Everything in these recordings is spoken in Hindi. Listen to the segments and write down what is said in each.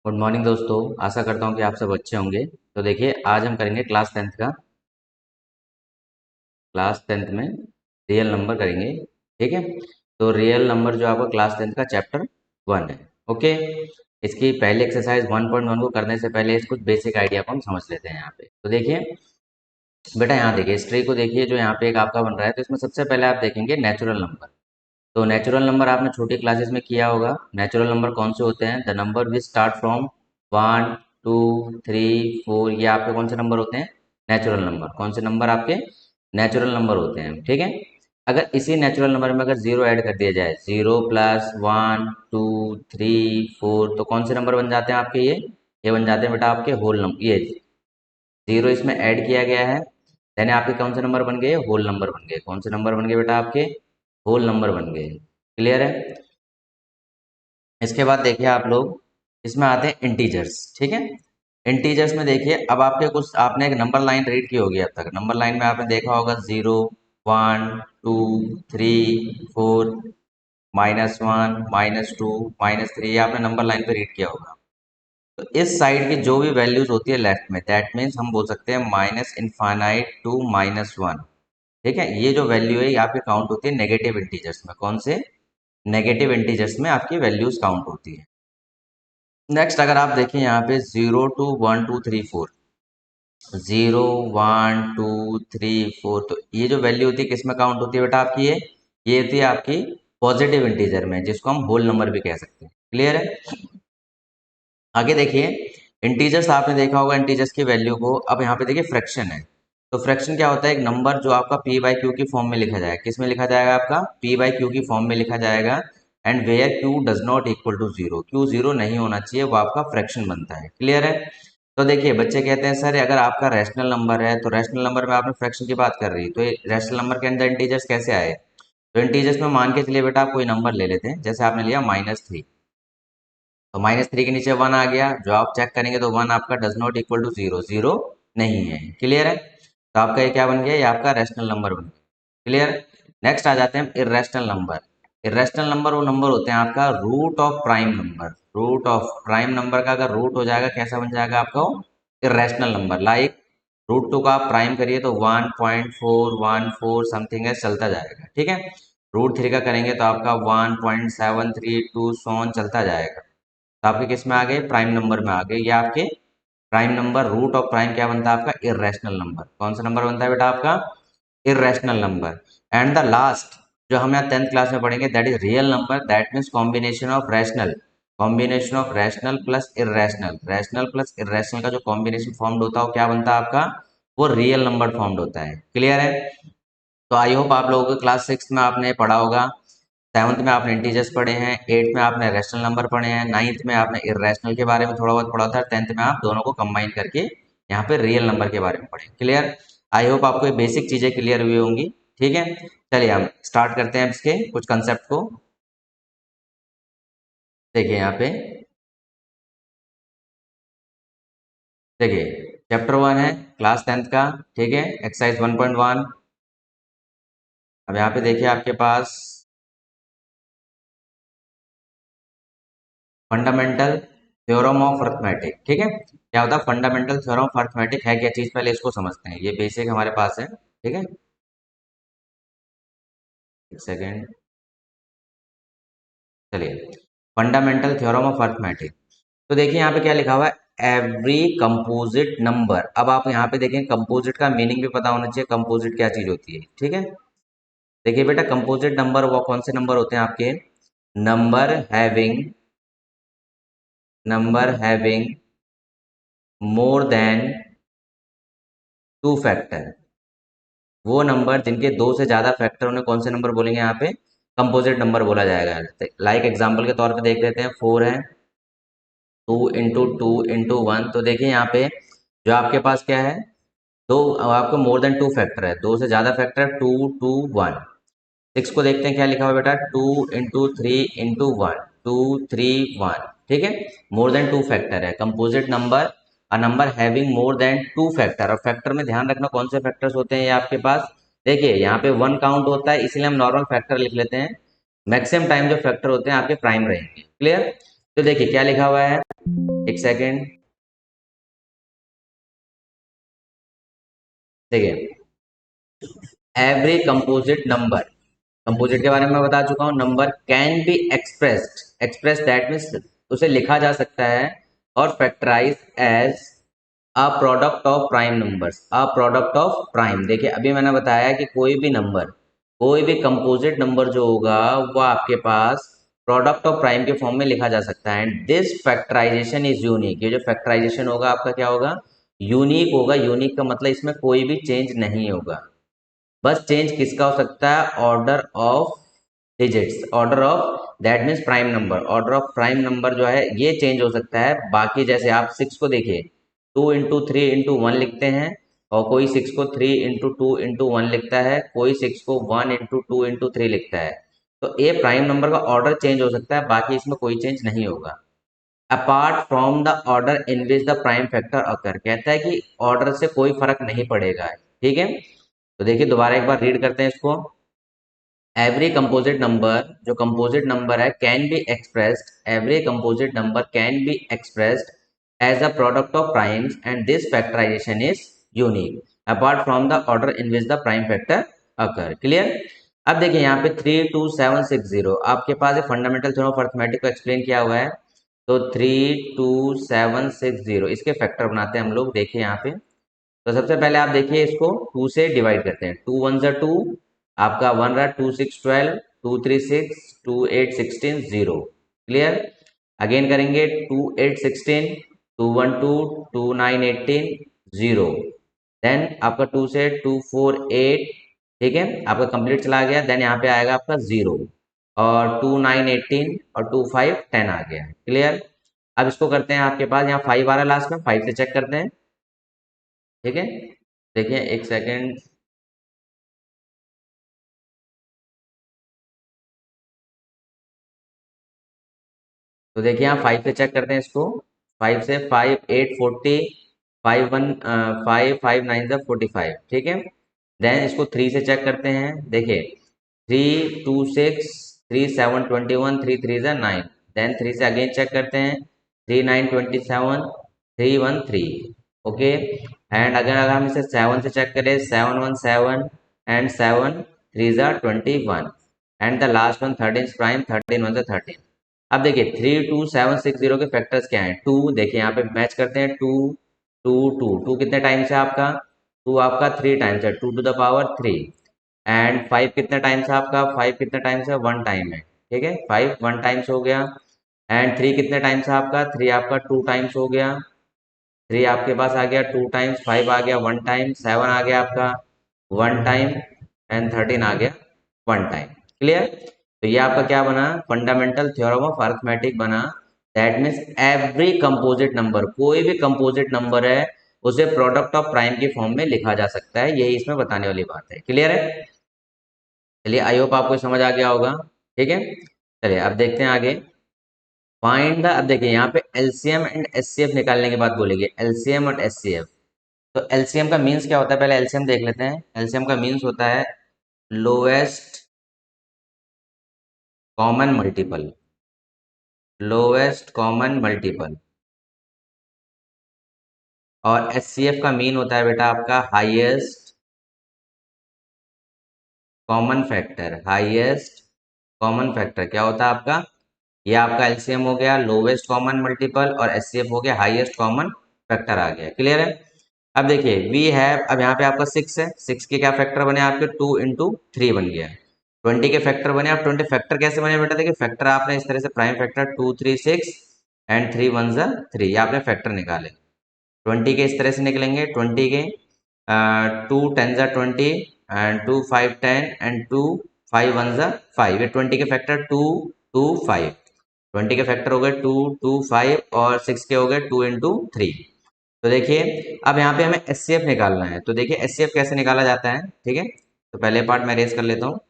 गुड मॉर्निंग दोस्तों। आशा करता हूँ कि आप सब अच्छे होंगे। तो देखिए, आज हम करेंगे क्लास टेंथ में रियल नंबर करेंगे। ठीक है। तो रियल नंबर जो आपका क्लास टेंथ का चैप्टर 1 है। ओके। इसकी पहले एक्सरसाइज 1.1 को करने से पहले कुछ बेसिक आइडिया को हम समझ लेते हैं यहाँ पे। तो देखिए बेटा, यहाँ देखिए हिस्ट्री को देखिए, जो यहाँ पे एक आपका बन रहा है, तो इसमें सबसे पहले आप देखेंगे नेचुरल नंबर। तो नेचुरल नंबर आपने छोटी क्लासेस में किया होगा। नेचुरल नंबर कौन से होते हैं? The number which start from 1 2 3 4, ये आपके कौन से नंबर होते हैं? Natural number. कौन से नंबर आपके? नेचुरल नंबर होते हैं। ठीक है। अगर इसी नेचुरल नंबर में अगर जीरो ऐड कर दिया जाए, 0 + 1 2 3 4, तो कौन से नंबर बन जाते हैं आपके? ये बन जाते हैं बेटा आपके होल नंबर। ये जीरो इसमें ऐड किया गया है, यानी आपके कौन से नंबर बन गए? होल नंबर बन गए। कौन से नंबर बन गए बेटा आपके? होल नंबर बन गए। क्लियर है? इसके बाद देखिए आप लोग, इसमें आते हैं इंटीजर्स। ठीक है। इंटीजर्स में देखिए, अब आपके कुछ आपने एक नंबर लाइन रीड की होगी अब तक। नंबर लाइन में आपने देखा होगा 0 1 2 3 4 -1 -2 -3, ये आपने नंबर लाइन पे रीड किया होगा। तो इस साइड की जो भी वैल्यूज होती है लेफ्ट में, दैट मीन्स हम बोल सकते हैं माइनस इनफाइनाइट टू -1। ठीक है। ये जो वैल्यू है ये आपकी काउंट होती है नेगेटिव इंटीजर्स में। कौन से? नेगेटिव इंटीजर्स में आपकी वैल्यूज काउंट होती है। नेक्स्ट अगर आप देखें यहाँ पे 0 2 1 2 3 4, 0 1 2 3 4, तो ये जो वैल्यू होती है किसमें काउंट होती है बेटा आपकी? ये होती है आपकी पॉजिटिव इंटीजर में, जिसको हम होल नंबर भी कह सकते हैं। क्लियर है? आगे देखिए, इंटीजर्स आपने देखा होगा, इंटीजर्स की वैल्यू को अब यहाँ पे देखिए फ्रैक्शन है। तो फ्रैक्शन क्या होता है? एक नंबर जो आपका p/q की फॉर्म में लिखा जाएगा। किस में लिखा जाएगा? आपका p/q की फॉर्म में लिखा जाएगा। And where q does not equal to zero, q zero नहीं होना चाहिए, वो आपका फ्रैक्शन बनता है। क्लियर है? तो देखिए बच्चे कहते हैं सर अगर आपका रैशनल नंबर है, तो रैशनल नंबर में आपने फ्रैक्शन की बात कर रही है, तो ये रैशनल नंबर के अंदर इंटीजर्स कैसे आए? तो इंटीजर्स में मान के चलिए बेटा, आप कोई नंबर ले लेते हैं, जैसे आपने लिया -3। तो -3 के नीचे 1 आ गया, जो आप चेक करेंगे तो 1 आपका does not equal to zero, zero नहीं है। क्लियर है? तो आपका ये क्या बन गया? ये आपका रैशनल नंबर बन गया। क्लियर? नेक्स्ट आ जाते हैं इर्रेशनल नंबर। इर्रेशनल नंबर वो नंबर होते हैं आपका root of prime number. Root of prime number का अगर रूट हो जाएगा, कैसा बन जाएगा आपका? Irrational number. लाइक √2 का आप प्राइम करिए तो 1.414 समथिंग है, चलता जाएगा। ठीक है। √3 का करेंगे तो आपका 1.732 सोन चलता जाएगा। तो आपके किस में आ गए? प्राइम नंबर में आ गए। ये आपके prime number, root of prime क्या बनता है आपका? Irrational number. कौन सा नंबर बनता है बेटा आपका? Irrational number. And the last जो हम यहाँ 10th क्लास में पढ़ेंगे, that is real number. That means combination of rational, combination of rational plus irrational. Rational plus irrational का जो कॉम्बिनेशन फॉर्म्ड होता है वो क्या बनता है आपका? वो रियल नंबर फॉर्म्ड होता है। क्लियर है? तो आई होप आप लोगों को क्लास 6 में आपने पढ़ा होगा, 7th में आपने इंटीजर्स पढ़े हैं, 8th में आपने रैशनल नंबर पढ़े हैं, 9th में आपने इर्रेशनल के बारे में थोड़ा बहुत पढ़ा था, 10th में आप दोनों को कंबाइन करके यहाँ पे रियल नंबर के बारे में पढ़े। क्लियर? आई होप आपको ये बेसिक चीजें क्लियर हुई होंगी। ठीक है। चलिए हम स्टार्ट करते हैं इसके कुछ कंसेप्ट को। देखिए यहाँ पे, देखिए चैप्टर 1 है क्लास 10th का। ठीक है। एक्सरसाइज 1.1। अब यहाँ पे देखिए आपके पास फंडामेंटल थ्योरम ऑफ अर्थमेटिक। ठीक है। क्या होता है फंडामेंटल थ्योरम ऑफ अर्थमेटिक? है क्या चीज? पहले इसको समझते हैं, ये बेसिक हमारे पास है। ठीक है। एक सेकेंड। चलिए, फंडामेंटल थ्योरम ऑफ अर्थमेटिक। तो देखिए यहाँ पे क्या लिखा हुआ है? Every composite number. अब आप यहाँ पे देखें, कंपोजिट का मीनिंग भी पता होना चाहिए, कंपोजिट क्या चीज होती है। ठीक है। देखिए बेटा, कंपोजिट नंबर वो कौन से नंबर होते हैं आपके? Number having, number having more than 2 factor. वो नंबर जिनके 2 से ज्यादा फैक्टर, उन्हें कौन से नंबर बोलेंगे यहाँ पे? कंपोजिट नंबर बोला जाएगा। लाइक एग्जाम्पल के तौर पे देख लेते हैं, 4 है, 2 × 2 × 1। तो देखिए यहाँ पे जो आपके पास क्या है, दो, अब आपको मोर देन 2 फैक्टर है, 2 से ज्यादा फैक्टर, 2 2 1। 6 को देखते हैं क्या लिखा हुआ बेटा? 2 × 3 × 1, 2 3 1। ठीक है। मोर देन 2 फैक्टर है, composite number, a number having more than 2 factor. और फैक्टर में ध्यान रखना कौन से फैक्टर्स होते हैं ये आपके पास। देखिए यहाँ पे 1 काउंट होता है, इसलिए हम नॉर्मल फैक्टर लिख लेते हैं। मैक्सिमम टाइम जो फैक्टर होते हैं आपके प्राइम रहेंगे। क्लियर? तो देखिए क्या लिखा हुआ है, एक सेकेंड, देखिए एवरी कंपोजिट नंबर, कंपोजिट के बारे में मैं बता चुका हूँ, number can be expressed, express that means उसे लिखा जा सकता है, और factorise as a product of prime numbers, a product of prime. देखिए अभी मैंने बताया कि कोई भी नंबर, कोई भी कंपोजिट नंबर जो होगा वो आपके पास प्रोडक्ट ऑफ प्राइम के फॉर्म में लिखा जा सकता है, and this factorisation is unique. ये जो फैक्टराइजेशन होगा आपका क्या होगा, यूनिक होगा। यूनिक का मतलब इसमें कोई भी चेंज नहीं होगा। बस चेंज किसका हो सकता है, order of digits, order of that means prime number, order of prime number जो है ये चेंज हो सकता है। बाकी जैसे आप 6 को देखिए, 2 × 3 × 1 लिखते हैं, और कोई 6 को 3 × 2 × 1 लिखता है, कोई 6 को 1 × 2 × 3 लिखता है। तो ये प्राइम नंबर का ऑर्डर चेंज हो सकता है, बाकी इसमें कोई चेंज नहीं होगा। Apart from the order in which the prime factor occur, कहता है कि ऑर्डर से कोई फर्क नहीं पड़ेगा, ठीक है। तो देखिए दोबारा एक बार रीड करते हैं इसको। एवरी कंपोजिट नंबर, जो कंपोजिट नंबर है, can be expressed, every composite number can be expressed as a product of primes, and this factorisation is unique apart from the order in which the prime factor occur. Clear. अब देखिए यहाँ पे 32760 आपके पास एक फंडामेंटल थ्योरम ऑफ अरिथमेटिक को एक्सप्लेन किया हुआ है। तो 32760 इसके फैक्टर बनाते हैं हम लोग। देखिए यहाँ पे, तो सबसे पहले आप देखिए इसको 2 से डिवाइड करते हैं। 2 1 ज़ा 2, आपका 1 रहा, 2 6 12, 2 3 6, 2 8 16 0। क्लियर। अगेन करेंगे 2 8 16, 2 1 2, 2 9 18 0। देन आपका 2 से 2 4 8, ठीक है, आपका कंप्लीट चला गया। देन यहाँ पे आएगा आपका 0, और 2 9 18, और 2 5 10 आ गया। क्लियर। अब इसको करते हैं, आपके पास यहाँ 5 आ रहा है लास्ट में, 5 से चेक करते हैं, ठीक है। देखिए एक सेकेंड, तो देखिए यहाँ 5 से चेक करते हैं इसको। 5 से 5 8 40, 5 1 5 5 9 ज़ा 45, ठीक है। देन इसको 3 से चेक करते हैं। देखिए 3 2 6, 3 7 21, 3 3 ज़ा 9। देन 3 से अगेन चेक करते हैं, 3 9 27, 3 1 3। ओके। एंड अगर हम इसे 7 से चेक करें, 7 1 7, एंड 7 3 ज़ा 21, and the last one 13 prime, 13 1 ज़ा 13। अब देखिए 32760 के फैक्टर्स क्या हैं। 2, देखिए यहाँ पे मैच करते हैं, 2 2 2 2 कितने टाइम्स है आपका, 2 आपका 3 टाइम्स है, 2 टू द पावर 3। एंड 5 कितने टाइम्स है आपका, 5 कितने टाइम्स है, 1 टाइम है, ठीक है, 5 1 टाइम्स हो गया। एंड 3 कितने टाइम्स है आपका, 3 आपका 2 टाइम्स हो गया, 3 आपके पास आ गया 2 टाइम्स, 5 आ गया 1 टाइम, 7 आ गया आपका 1 टाइम, एंड 13 आ गया 1 टाइम। क्लियर। तो ये आपका क्या बना, फंडामेंटल थ्योरम ऑफ अरिथमेटिक बना। That means every composite number, कोई भी कंपोजिट नंबर है उसे प्रोडक्ट ऑफ प्राइम के फॉर्म में लिखा जा सकता है, यही इसमें बताने वाली बात है। क्लियर है। चलिए आई होप आपको समझ आ गया होगा, ठीक है। चलिए अब देखते हैं आगे। फाइंड द, अब देखिए यहाँ पे एलसीएम एंड एचसीएफ निकालने के बाद बोलेंगे एलसीएम और एचसीएफ। तो एलसीएम का मीन्स क्या होता है, पहले एलसीएम देख लेते हैं। एलसीएम का मीन्स होता है lowest common multiple, lowest common multiple. और एचसीएफ का मीन होता है बेटा आपका highest common factor, highest common factor क्या होता है आपका, ये आपका एलसीएम हो गया लोवेस्ट कॉमन मल्टीपल, और एचसीएफ हो गया हाईएस्ट कॉमन फैक्टर आ गया। क्लियर है। अब देखिए वी हैव, अब यहाँ पे आपका 6 है, 6 के क्या फैक्टर बने आपके, 2 × 3 बन गया। 20 के फैक्टर बने, आप 20 फैक्टर कैसे बने बेटा, देखिए फैक्टर आपने इस तरह से प्राइम फैक्टर 2 3 6, एंड 3 1 ज़ा 3, ये आपने फैक्टर निकाले। 20 के इस तरह से निकलेंगे, 20 के 2 10 ज़ा 20, एंड 2 5 10, एंड 2 5 1 ज़ा 5। ये 20 के फैक्टर 2 2 5, 20 के फैक्टर हो गए 2 2 5, और 6 के हो गए 2 × 3। तो देखिए अब यहाँ पे हमें एचसीएफ निकालना है। तो देखिए एचसीएफ कैसे निकाला जाता है, ठीक है। तो पहले पार्ट मैं रेज कर लेता हूँ।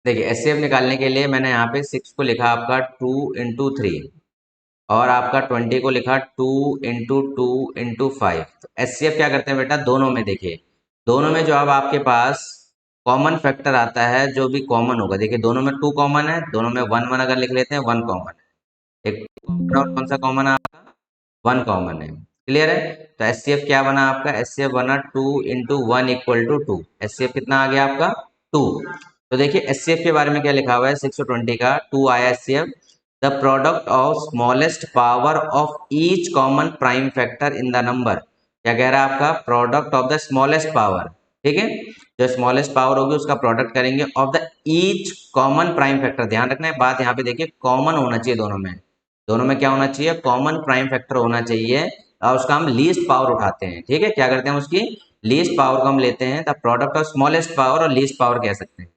देखिए एचसीएफ निकालने के लिए मैंने यहाँ पे 6 को लिखा आपका 2 × 3, और आपका 20 को लिखा 2 × 2 × 5। तो एचसीएफ क्या करते हैं बेटा, दोनों में देखिए, दोनों में जो अब आपके पास कॉमन फैक्टर आता है जो भी कॉमन होगा। देखिए दोनों में 2 कॉमन है, दोनों में 1 1 अगर लिख लेते हैं 1 कॉमन है। एक कॉमन और कौन सा कॉमन है आपका? 1 कॉमन है। क्लियर है? तो एचसीएफ क्या बना आपका? एचसीएफ बना 2 इंटू 1 इक्वल टू 2। एचसीएफ कितना आ गया आपका? 2। तो देखिए एचसीएफ के बारे में क्या लिखा हुआ है 620 का 2 आया HCF, the product of smallest power of each common prime factor in the number. क्या कह रहा है आपका? Product of the smallest power. ठीक है, जो स्मॉलेस्ट पावर होगी उसका प्रोडक्ट करेंगे of the each common prime factor. ध्यान रखना है बात, यहाँ पे देखिए कॉमन होना चाहिए दोनों में। दोनों में क्या होना चाहिए? कॉमन प्राइम फैक्टर होना चाहिए, और उसका हम लीस्ट पावर उठाते हैं। ठीक है, क्या करते हैं? उसकी लीस्ट पावर को हम लेते हैं, the product of smallest power और लीस्ट पावर कह सकते हैं।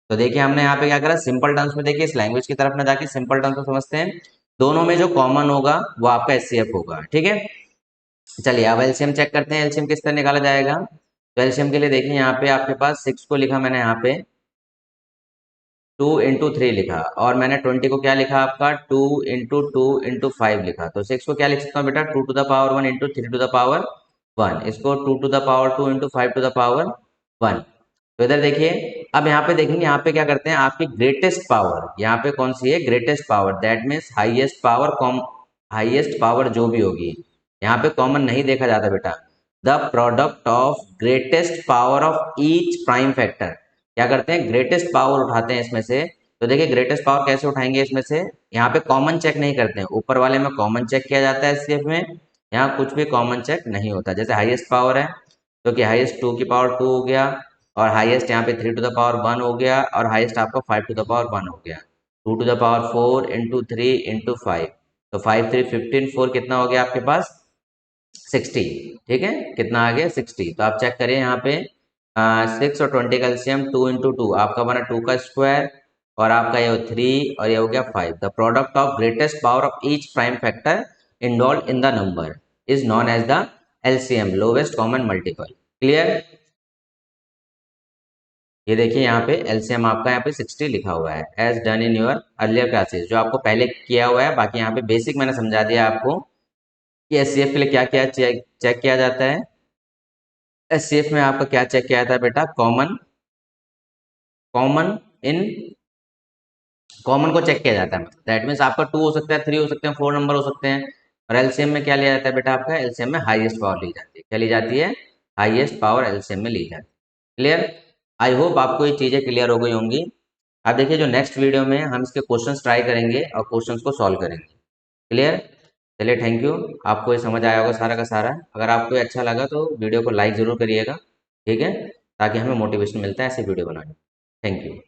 तो देखिए हमने यहाँ पे क्या करा, सिंपल टर्म्स में। देखिए इस लैंग्वेज की तरफ ना जाके सिंपल टर्म्स में समझते हैं। दोनों में जो कॉमन होगा वो आपका एचसीएफ होगा। ठीक है, चलिए अब एलसीएम चेक करते हैं। एलसीएम किस तरह निकाला जाएगा? तो एलसीएम के लिए देखिए यहाँ पे आपके पास 6 को लिखा मैंने यहाँ पे 2 इंटू 3 लिखा, और मैंने 20 को क्या लिखा आपका? 2 इंटू 2 इंटू 5 लिखा। तो 6 को क्या लिख सकता हूँ बेटा? 2 to the power 1 into 3 to the power 1। इसको 2 to the power 2 into 5 to the power 1। तो इधर देखिए, अब यहाँ पे देखेंगे, यहाँ पे क्या करते हैं, आपकी ग्रेटेस्ट पावर यहाँ पे कौन सी है? Greatest power, that means highest power. Highest power जो भी होगी, यहाँ पे कॉमन नहीं देखा जाता बेटा। The product of greatest power of each prime factor. क्या करते हैं? ग्रेटेस्ट पावर उठाते हैं इसमें से। तो देखिए ग्रेटेस्ट पावर कैसे उठाएंगे इसमें से? यहाँ पे कॉमन चेक नहीं करते हैं, ऊपर वाले में कॉमन चेक किया जाता है एचसीएफ में, यहाँ कुछ भी कॉमन चेक नहीं होता। जैसे हाईएस्ट पावर है तो कि हाईएस्ट 2 की पावर 2 हो गया, और हाईएस्ट यहाँ पे 3 टू द पावर 1 हो गया, और हाईएस्ट आपका 5 टू द पावर 1 हो गया। 2 to the power 4 into 3 into 5, तो 5 3 15, 4 कितना हो गया आपके पास? 60। ठीक है, कितना आ गया? 60। तो आप चेक करिए यहाँ पे 6 और 20 का एलसीएम 2 इंटू 2 आपका बना 2 का स्क्वायर, और आपका ये 3 और ये हो गया 5। The product of greatest power of each prime factor involve in the number is known as the LCM, lowest common multiple. Clear? ये देखिए यहाँ पे एलसीएम आपका यहाँ पे 60 लिखा हुआ है, as done in your earlier classes, जो आपको पहले किया हुआ है। बाकी यहाँ पे बेसिक मैंने समझा दिया आपको कि एचसीएफ के लिए क्या क्या चेक किया जाता है। एचसीएफ में आपका क्या चेक किया जाता है बेटा? कॉमन, कॉमन इन कॉमन को चेक किया जाता है। दैट मीन्स आपका 2 हो सकता है, 3 हो सकते हैं, 4 नंबर हो सकते हैं। और एलसीएम में क्या लिया जाता है बेटा? आपका एलसीएम में हाईएस्ट पावर ली जाती है। क्या ली जाती है? हाईएस्ट पावर एलसीएम में ली जाती है। क्लियर? आई होप आपको ये चीज़ें क्लियर हो गई होंगी। अब देखिए जो नेक्स्ट वीडियो में हम इसके क्वेश्चंस ट्राई करेंगे और क्वेश्चंस को सॉल्व करेंगे। क्लियर? चलिए थैंक यू। आपको ये समझ आया होगा सारा का सारा। अगर आपको ये अच्छा लगा तो वीडियो को लाइक ज़रूर करिएगा। ठीक है, ताकि हमें मोटिवेशन मिलता है ऐसे वीडियो बनाने। Thank you.